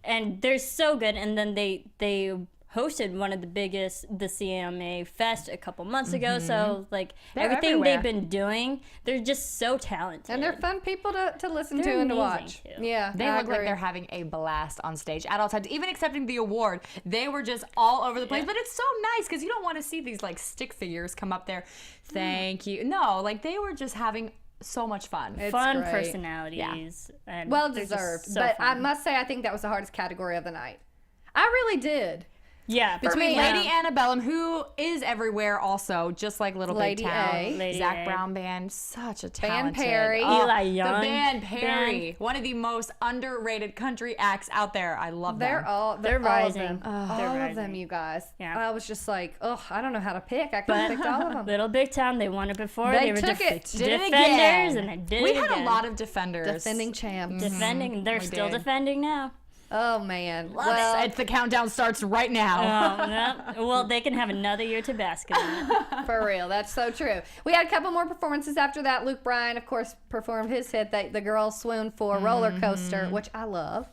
they're so good. And then they hosted one of the biggest, the CMA Fest, a couple months ago. So like
They're
everything
everywhere.
they've been doing, they're just so talented.
And they're fun people to listen
They're
to and to
amazing,
watch.
too.
Yeah,
They
I
look like
agree.
they're having a blast on stage at all times. Even accepting the award, they were just all over the place. But it's so nice because you don't want to see these like stick figures come up there. Thank you. No, like they were just having so much fun.
It's
fun
great.
personalities. And
Well
they're just
deserved.
so
But I
fun.
must say, I think that was the hardest category of the night. I really did.
Yeah,
Between
me,
Lady
yeah.
Antebellum, who is everywhere also, just like Little
Lady
Big Town.
A.
Lady
Zach
A.
Brown Band, such a
Band
talented.
Perry.
Eli Young.
The band Perry, one of the most underrated country acts out there. I love
They're
them.
all
They're
all
rising.
Of them.
They're
all of them,
rising.
you guys.
Yeah.
I was just like, oh, I don't know how to pick. I couldn't pick all of them.
Little Big Town, they won it before.
They
were
took it.
Did it
defenders,
again.
and they did
We
it
had
again.
a lot of defenders.
Defending champs.
defending, and they're
we
still
did.
defending now.
Oh man.
It's the countdown starts right now.
Oh, no. Well, they can have another year to bask in it.
For real, that's so true. We had a couple more performances after that. Luke Bryan, of course, performed his hit, The Girl Swoon for Roller Coaster, which I love.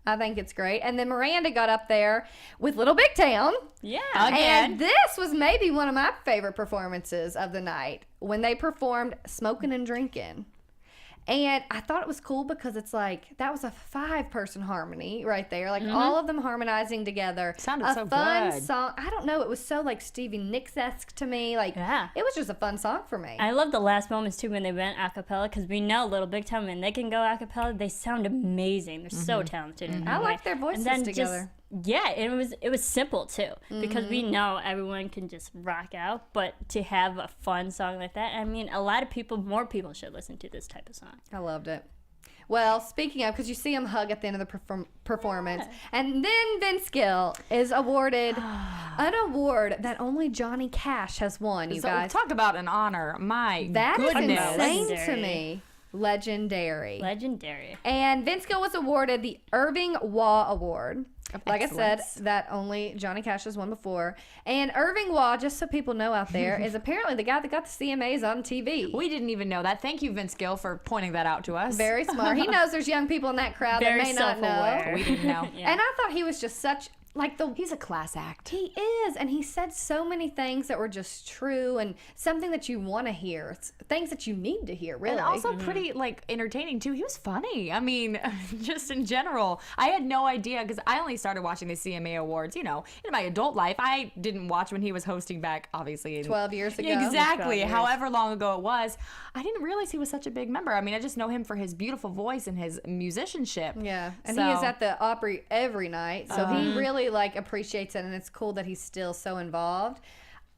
I think it's great. And then Miranda got up there with Little Big Town.
Yeah.
Again.
And this was maybe one of my favorite performances of the night when they performed Smoking and Drinking. And I thought it was cool because it's like, that was a 5-person harmony right there. Like all of them harmonizing together.
Sounded
a
so
fun
good.
song. I don't know. It was so like Stevie Nicks-esque to me. Like,
Yeah.
it was just a fun song for me.
I love the last moments too when they went a cappella, because we know Little Big Town, when they can go a cappella, they sound amazing. They're so talented. In that
I
way.
like their voices
and then
together.
Yeah, it was simple too, because we know everyone can just rock out, but to have a fun song like that, I mean, a lot of people, more people should listen to this type of song.
I loved it. Well, speaking of, because you see him hug at the end of the performance, and then Vince Gill is awarded an award that only Johnny Cash has won, you
So
guys.
talk about an honor. My
That is
goodness.
insane to
Legendary.
me. Legendary.
Legendary.
And Vince Gill was awarded the Irving Waugh Award. Like I
excellence.
said, that only Johnny Cash has won before. And Irving Waugh, just so people know out there, is apparently the guy that got the CMAs on TV.
We didn't even know that. Thank you, Vince Gill, for pointing that out to us.
Very smart. He knows there's young people in that crowd
Very
that may not know.
self-aware.
We didn't know.
Yeah.
And I thought he was just such, like,
He's a class act.
he is, and he said so many things that were just true and something that you want to hear. It's things that you need to hear, really.
And also pretty, like, entertaining, too. He was funny. I mean, just in general. I had no idea, because I only started watching the CMA Awards, in my adult life. I didn't watch when he was hosting back, obviously.
12 years ago.
Exactly.
12 years.
However long ago it was. I didn't realize he was such a big member. I mean, I just know him for his beautiful voice and his musicianship.
Yeah, and
So-
he is at the Opry every night, so he really like appreciates it, and it's cool that he's still so involved.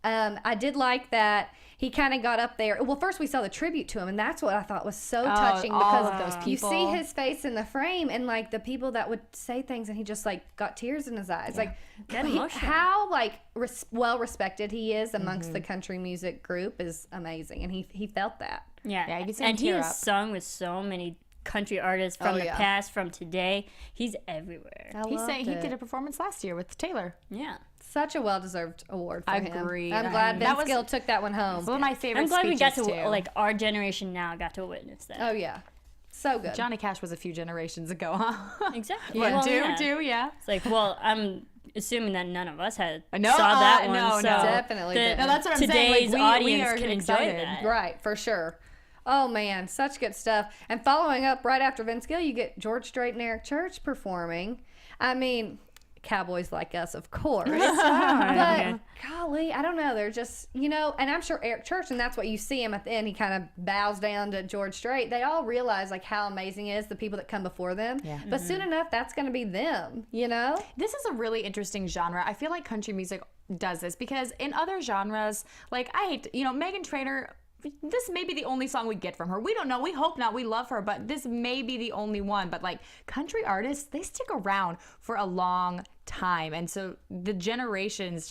I did like that he kind of got up there. Well, first we saw the tribute to him, and that's what I thought was so touching
all
because
of those
you
people.
see his face in the frame, and like the people that would say things, and he just like got tears in his eyes. Like
Get emotional.
how like well respected he is amongst the country music group is amazing, and he felt that.
Yeah,
you can see him
and he
tear
has
up.
sung with so many country artists from
Oh,
the
yeah.
past, from today. He's everywhere.
I loved
He
it.
did a performance last year with Taylor.
Yeah.
Such a well-deserved award for him.
Agreed.
I'm glad
That
Vince
was-
Gill took that one home.
One of my favorite
I'm glad we got to,
speeches, too.
like, our generation now got to witness that.
Oh yeah, so good.
Johnny Cash was a few generations ago, huh?
Exactly.
But
Well,
yeah.
It's like, well, I'm assuming that none of us had
No,
saw that one.
no,
so
no.
Definitely didn't.
No, that's what I'm saying.
today's
Like, we
audience
are
can
excited.
enjoy that.
Right, for sure. Oh man, such good stuff. And following up right after Vince Gill, you get George Strait and Eric Church performing. I mean, cowboys like us, of course. But golly, I don't know. They're just, and I'm sure Eric Church, and that's what you see him at the end. He kind of bows down to George Strait. They all realize like how amazing it is, the people that come before them.
Yeah.
But soon enough, that's going to be them,
This is a really interesting genre. I feel like country music does this, because in other genres, like I hate, Meghan Trainor, this may be the only song we get from her. We don't know. We hope not. We love her, but this may be the only one. But like country artists, they stick around for a long time. And so the generations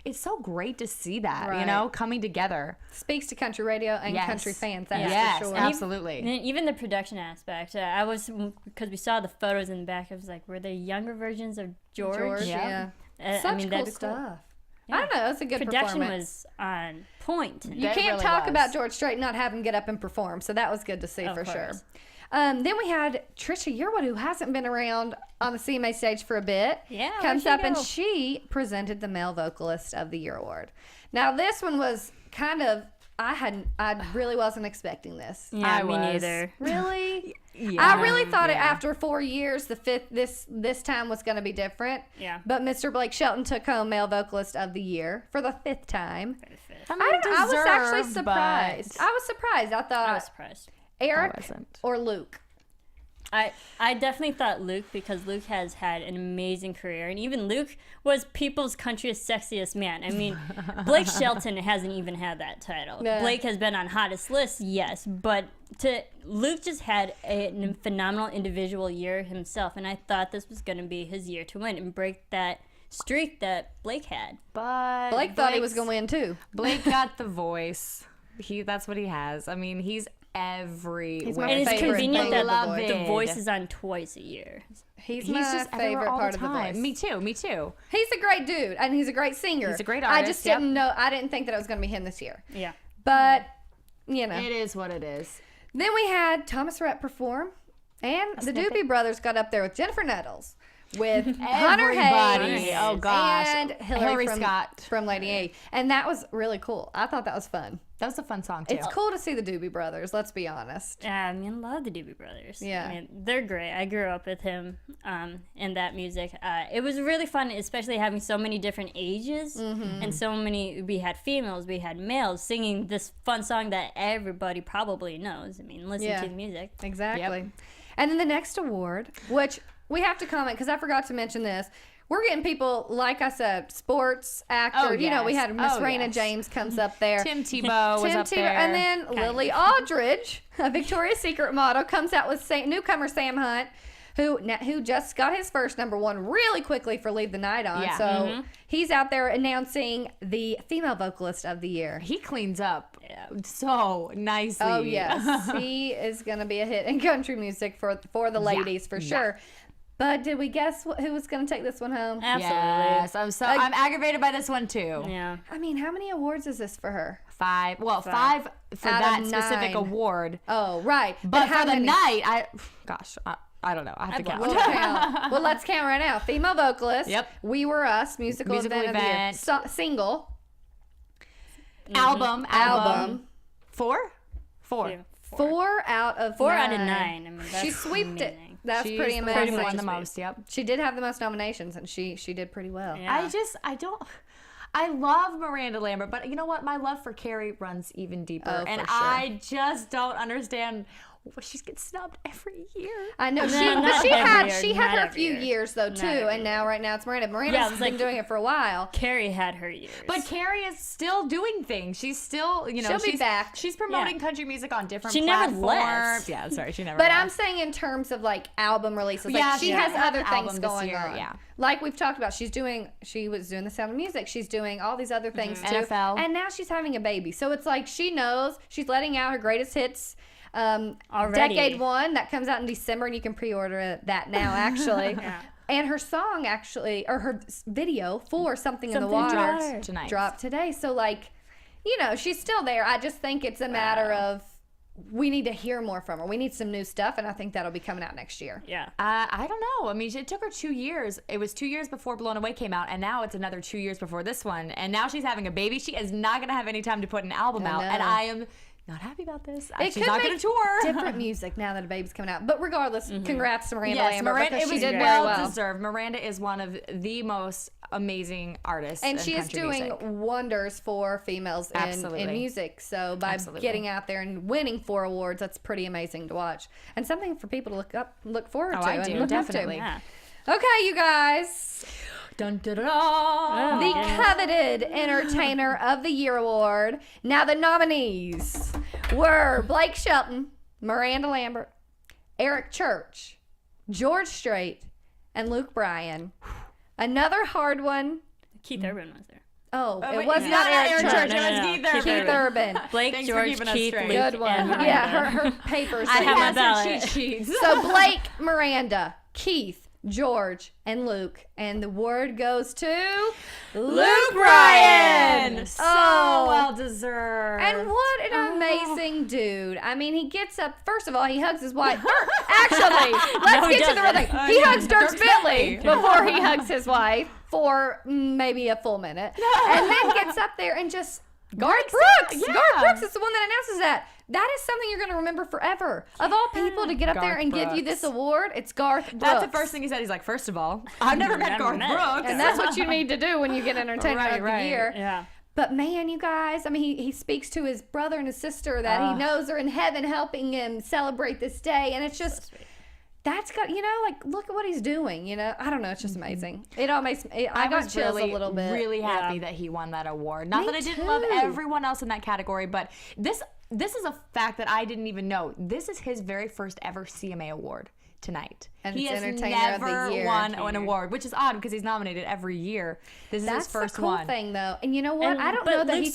it's so great to see that, coming together.
Speaks to country radio and country fans, that's
yes,
for sure.
Absolutely.
And even the production aspect. Because we saw the photos in the back, I was like, were they younger versions of George?
Yeah.
Such
cool stuff. Yeah. I don't know. It's a good
production
performance.
was on point.
You can't talk about George Strait and not have him get up and perform. So that was good to see for sure. Then we had Trisha Yearwood, who hasn't been around on the CMA stage for a bit.
Yeah,
comes up and she presented the Male Vocalist of the Year award. Now this one was kind of I really wasn't expecting this.
Yeah, me neither.
Really?
Yeah.
I really thought it after 4 years, the fifth this time was going to be different.
Yeah.
But Mr. Blake Shelton took home Male Vocalist of the Year for the 5th time. I was actually surprised. I was surprised. I thought
I was surprised.
Eric or Luke.
I definitely thought Luke, because Luke has had an amazing career, and even Luke was people's country's sexiest man. I mean, Blake Shelton hasn't even had that title.
Yeah.
Blake has been on hottest lists, yes, but Luke just had a phenomenal individual year himself, and I thought this was going to be his year to win and break that streak that Blake had.
But
Blake thought he was going to win too.
Blake got the voice. That's what he has. I mean, he's everywhere.
And it's convenient that
Beloved.
the Voice is on twice a year.
He's my
just
favorite
all
part
the
of The
time.
Voice.
Me too.
He's a great dude, and he's a great singer.
He's a great
I
artist,
just didn't know. I didn't think that it was going to be him this year.
Yeah.
But,
It is what it is.
Then we had Thomas Rhett perform, and the Doobie Brothers got up there with Jennifer Nettles, with Hunter Hayes,
oh gosh,
and Hillary
Scott
from Lady A. And that was really cool. I thought that was fun.
That was a fun song too.
It's cool to see the Doobie Brothers, let's be honest.
I mean, I love the Doobie Brothers.
Yeah.
I mean, they're great. I grew up with him and that music. It was really fun, especially having so many different ages and so many. We had females, we had males singing this fun song that everybody probably knows. I mean, listen to the music.
Exactly.
Yep.
And then the next award, which we have to comment because I forgot to mention this. We're getting people, like I said, sports, actor.
Oh,
You know, we had Miss
yes.
Raina James comes up there.
Tim Tebow was up there.
And then Lily Aldridge, a Victoria's Secret model, comes out with newcomer Sam Hunt, who just got his first #1 really quickly for Leave the Night On.
Yeah.
So he's out there announcing the Female Vocalist of the Year.
He cleans up so nicely.
Oh, yes. He is going to be a hit in country music for the ladies, for sure. But did we guess who was going to take this one home?
Absolutely.
Yes, I'm aggravated by this one too.
Yeah.
I mean, how many awards is this for her?
5. Well, 5 for
Out
that
of
specific
9.
award.
Oh, right.
But
how
for the
many?
night, I don't know. I have to count.
We'll count. Well, let's count right now. Female vocalist.
Yep.
We Were Us. Musical event of the year. Single.
Album. 4? 4.
Yeah.
4 out of
4
9.
out of 9. I mean, that's
She sweeped it.
amazing.
That's
She's
pretty
the
amazing.
one who won the most. Yep.
She did have the most nominations, and she did pretty well.
Yeah.
I love Miranda Lambert, but you know what? My love for Carrie runs even deeper.
Oh,
and
for sure.
I just don't understand. She gets snubbed every year.
I know.
No,
She
not
had
every year,
her
not
a few
every
years though too,
every
and now right now it's Miranda. Miranda's
Yeah, it was
been
like-
doing it for a while.
Carrie had her years.
But Carrie is still doing things. She's still,
She'll be back.
She's promoting country music on different
She never
platforms.
left.
Yeah, sorry, she never
But
left.
I'm saying in terms of like album releases, like
Yeah,
she
she
has
had
other
an
things
album this
going
year,
on.
yeah.
Like we've talked about, she was doing The Sound of Music. She's doing all these other things too.
NFL.
And now she's having a baby. So it's like she knows she's letting out her greatest hits.
Already.
Decade 1 that comes out in December, and you can pre-order that now actually. And her song actually, or her video for Something in the Water dropped today. So like, she's still there. I just think it's a matter of we need to hear more from her. We need some new stuff, and I think that'll be coming out next year.
Yeah.
I don't know. I mean, it took her 2 years. It was 2 years before Blown Away came out, and now it's another 2 years before this one. And now she's having a baby. She is not going to have any time to put an album out. And I am not happy about this. She's not going to tour.
Different music now that a baby's coming out. But regardless, congrats to Miranda Lambert.
Miranda,
because
it was
she did
well
very well
deserved. Miranda is one of the most amazing artists,
and
in
she is
country
doing
music.
wonders for females in music. So by getting out there and winning 4 awards, that's pretty amazing to watch, and something for people to look forward to.
I
and
do,
look
definitely.
Up to. Okay, you guys.
Dun, dun, dun, dun.
The Coveted Entertainer of the Year award. Now the nominees were Blake Shelton, Miranda Lambert, Eric Church, George Strait, and Luke Bryan. Another hard one.
Keith Urban was there.
Oh,
wait,
it was
no,
not Eric
Church.
Church.
It was Keith
Keith Urban.
Blake,
Thanks for
George,
keeping us
Keith,
straight.
Luke,
Good one.
and Miranda.
Yeah, her papers.
I have my
That's her
ballot.
cheat sheets.
So Blake, Miranda, Keith, George, and Luke. And the word goes to Luke Bryan.
So
Oh.
well deserved.
And what an amazing dude. I mean, he gets up, first of all, he hugs his wife. Actually, let's
No, he
get to the real
doesn't.
thing. He hugs Dirk
Dirk
Bentley
Bentley.
before he hugs his wife for maybe a full minute. And then gets up there and just, Garth Brooks.
Yeah.
Garth Brooks is the one that announces that. That is something you're going to remember forever. Of all people to get up there
Garth
and give you
Brooks.
this award, it's Garth Brooks.
That's the first thing he said. He's like, first of all, I've never met
Never
Garth
met.
Brooks.
And that's what you need to do when you get Entertainer of the
Right.
Year.
Yeah.
But man, you guys, I mean, he speaks to his brother and his sister that he knows are in heaven helping him celebrate this day. And it's just, that's got, like, look at what he's doing, I don't know. It's just amazing. It all makes me, I got
was
chills
really,
a little bit.
really happy
Yeah.
that he won that award. Not
Me
that I didn't love
too.
everyone else in that category, but this is a fact that I didn't even know. This is his very first ever CMA award tonight.
And
he
it's
has
Entertainer of the
never
Year.
won an award, which is odd because he's nominated every year. This is
That's
his first
the cool
one.
thing, though. And you know what?
And-
I don't
but
know that he
Luke's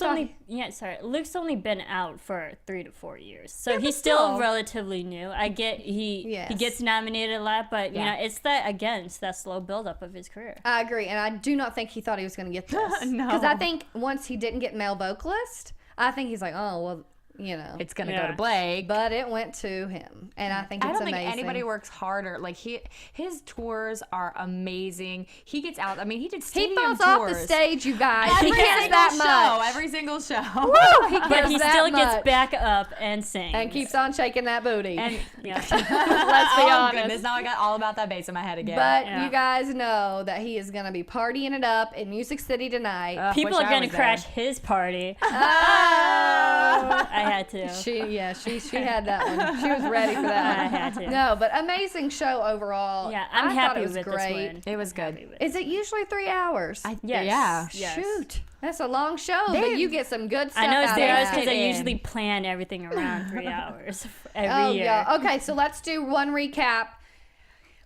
thought...
Luke's only been out for 3 to 4 years, so
but
he's still
still.
relatively new. I get he
Yes.
gets nominated a lot, but
Yeah.
it's that slow buildup of his career.
I agree, and I do not think he thought he was going to get this.
No.
Because I think once he didn't get male vocalist, I think he's like, oh, well,
It's gonna go
Yeah.
to Blake.
But it went to him, and I think
I
it's
don't
amazing.
think anybody works harder. Like his tours are amazing. He gets out. I mean, he did
He
stadium
falls
tours.
off the stage, you guys.
Every
He cares
single
that
show.
much.
Every single show.
Woo, he
But
cares
he
that
still
much.
gets back up and sings.
and keeps on shaking that booty.
And
Yeah.
Let's be
oh
honest.
goodness, now I got all about that bass in my head again.
But
Yeah.
you guys know that he is going to be partying it up in Music City tonight.
People
Wish
are
I
gonna
was
crash
there.
his party.
Oh.
I had to.
She had that one. She was ready for that.
I had to.
No, but amazing show overall.
Yeah, I'm
I
happy
thought it was
with
great.
this one.
It was good.
Is it usually 3 hours?
Yes.
Yeah.
Yes.
Shoot, that's a long show, but
They-
you get some good stuff
I know it's
out
3
of
hours
that.
because I
in.
usually plan everything around 3 hours every
Oh
year.
yeah. Okay, so let's do one recap.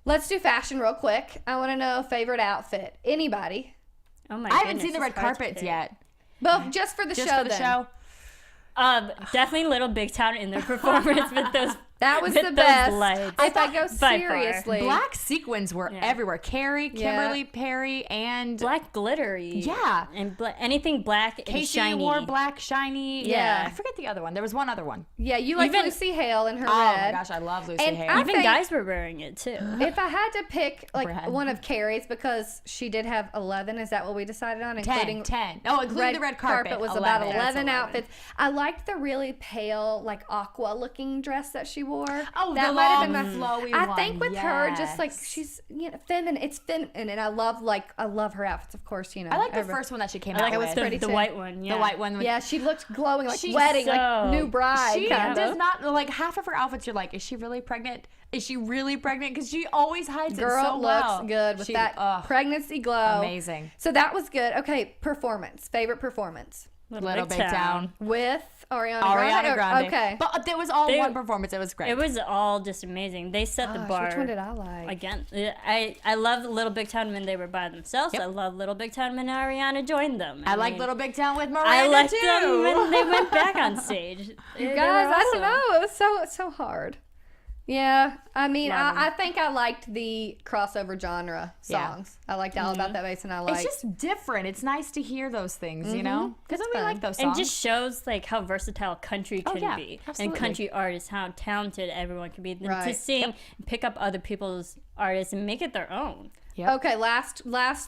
Let's do fashion real quick. I want to know favorite outfit. Anybody?
Oh my
I haven't
goodness,
seen the red
it's hard to
carpets
pick.
yet.
Well, just for the
Just
show
for the
then.
show.
Definitely Little Big Town in their performance with those.
That was
with
the
those
best.
lights.
If I go
By far.
seriously,
Black sequins were
Yeah.
everywhere. Carrie,
Yeah.
Kimberly, Perry, and
Black glittery.
Yeah.
And anything black and
Casey
shiny.
wore black, shiny.
Yeah.
I forget the other one. There was one other one.
yeah, you like
Even-
Lucy Hale and her
Oh
red.
my gosh, I love Lucy
And
Hale.
I
Even
think-
guys were wearing it too.
If I had to pick like
Brad.
one of Carrie's, because she did have 11, is that what we decided on?
10. Oh, including the red carpet.
was about 11 outfits. I liked the really pale, like aqua looking dress that she wore.
Oh,
that
the
might have
long,
been my
flowy
I
one.
think with her, just like
Yes.
she's feminine. It's feminine, and I love her outfits. Of course,
I like the
every-
first one that she came
I
out
like
it
with.
was
the,
pretty
the
too.
white one. Yeah.
The white one. With,
Yeah, she looked glowing, like
She's
wedding, like
so-
new bride.
She
kind
does
of.
not, like, half of her outfits, you're like, is she really pregnant? Is she really pregnant? Because she always hides
Girl
it so
looks
well.
good with
She-
that
ugh,
pregnancy glow.
amazing.
So that was good. Okay, performance. Favorite performance
Little Big Town.
with Ariana
Ariana Grande.
Okay.
But there was all
They-
one performance. It was great.
It was all just amazing. They set the
Gosh,
bar.
which one did I like?
Again, I love Little Big Town when they were by themselves.
Yep.
I love Little Big Town when Ariana joined them.
I like
mean,
Little Big Town with Miranda,
I liked
too.
them when they went back on stage.
You guys, I don't know. It was so hard. Yeah, I mean,
Love 'em.
I think I liked the crossover genre
Yeah.
songs. I liked All About That Bass, and I liked.
It's just different. It's nice to hear those things, you know? Because
It's
we
fun.
like those
And
songs.
just shows like how versatile country can
yeah,
be,
absolutely.
and country artists, how talented everyone can be. Then to
Right.
sing, and pick up other people's artists and make it their own.
Okay, last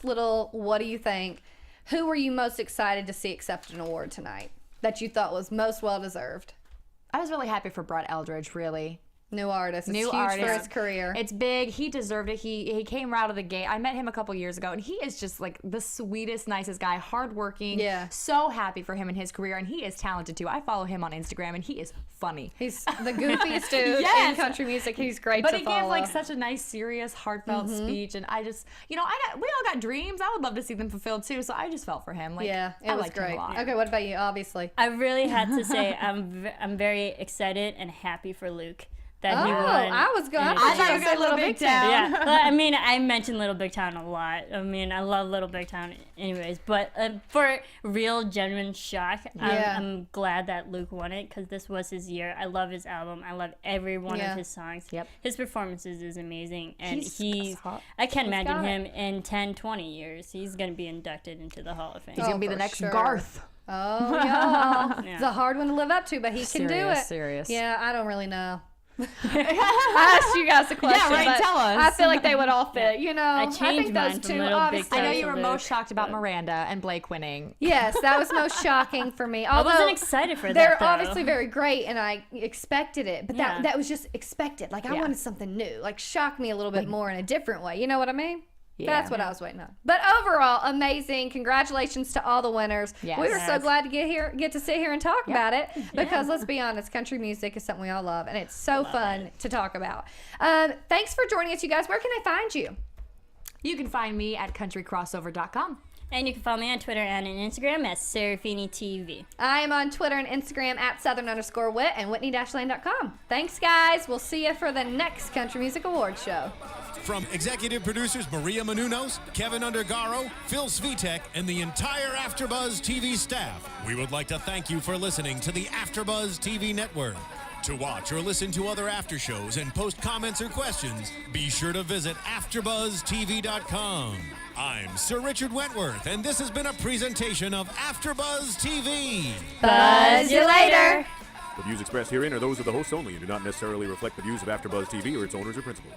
little. What do you think? Who were you most excited to see accept an award tonight that you thought was most well deserved?
I was really happy for Brett Eldridge, really.
New artist. It's
New
huge
artist.
for his career.
It's big. He deserved it. He came right out of the gate. I met him a couple years ago, and he is just like the sweetest, nicest guy, hardworking.
Yeah.
So happy for him in his career, and he is talented too. I follow him on Instagram, and he is funny.
He's the goofiest dude
Yes.
in country music. He's great
But
to
he
follow.
gave like such a nice, serious, heartfelt speech, and I just, we all got dreams. I would love to see them fulfilled too. So I just felt for him. Like,
yeah, it
I
was
liked him
great.
a lot.
Okay, what about you? Obviously.
I really had to say I'm very excited and happy for Luke that he won.
I was going.
in
I
his
thought you were
career.
going to say Little Big Town.
Yeah, well, I mean, I mentioned Little Big Town a lot. I mean, I love Little Big Town anyways. But for real, genuine shock, I'm glad that Luke won it because this was his year. I love his album. I love every one of his songs.
Yep.
His performances is amazing. And
He's hot.
I can't
got
imagine
it.
him in 10, 20 years. He's going to be inducted into the Hall of Fame.
He's gonna be the
for
next
sure.
Garth.
Oh, y'all.
Yeah.
It's a hard one to live up to, but he can do it.
Serious.
Yeah, I don't really know. I asked you guys a question.
Yeah, right,
but
tell us.
I feel like they would all fit. You know, I
changed
think
mine
those
from
two
Little Big
obviously.
I know
Town
you were
Luke,
most shocked about
but-
Miranda and Blake winning.
Yes, that was most shocking for me.
I
Although
wasn't excited for
they're
that, though.
obviously very great, and I expected it, but
Yeah.
that was just expected. Like I
Yeah.
wanted something new, like shock me a little bit more in a different way. You know what I mean?
Yeah.
That's what I was waiting on. But overall, amazing. Congratulations to all the winners.
Yes.
We were so
Yes.
glad to get to sit here and talk about it because let's be honest, country music is something we all love, and it's so fun to talk about. Thanks for joining us, you guys. Where can I find you?
You can find me at countrycrossover.com.
And you can follow me on Twitter and on Instagram at Serafini TV.
I am on Twitter and Instagram at Southern_Wit and Whitney-Lane.com. Thanks, guys. We'll see you for the next Country Music Awards show.
From executive producers Maria Menounos, Kevin Undergaro, Phil Svitek, and the entire AfterBuzz TV staff, we would like to thank you for listening to the AfterBuzz TV network. To watch or listen to other after shows and post comments or questions, be sure to visit AfterBuzzTV.com. I'm Sir Richard Wentworth, and this has been a presentation of AfterBuzz TV.
Buzz you later.
The views expressed herein are those of the hosts only and do not necessarily reflect the views of AfterBuzz TV or its owners or principals.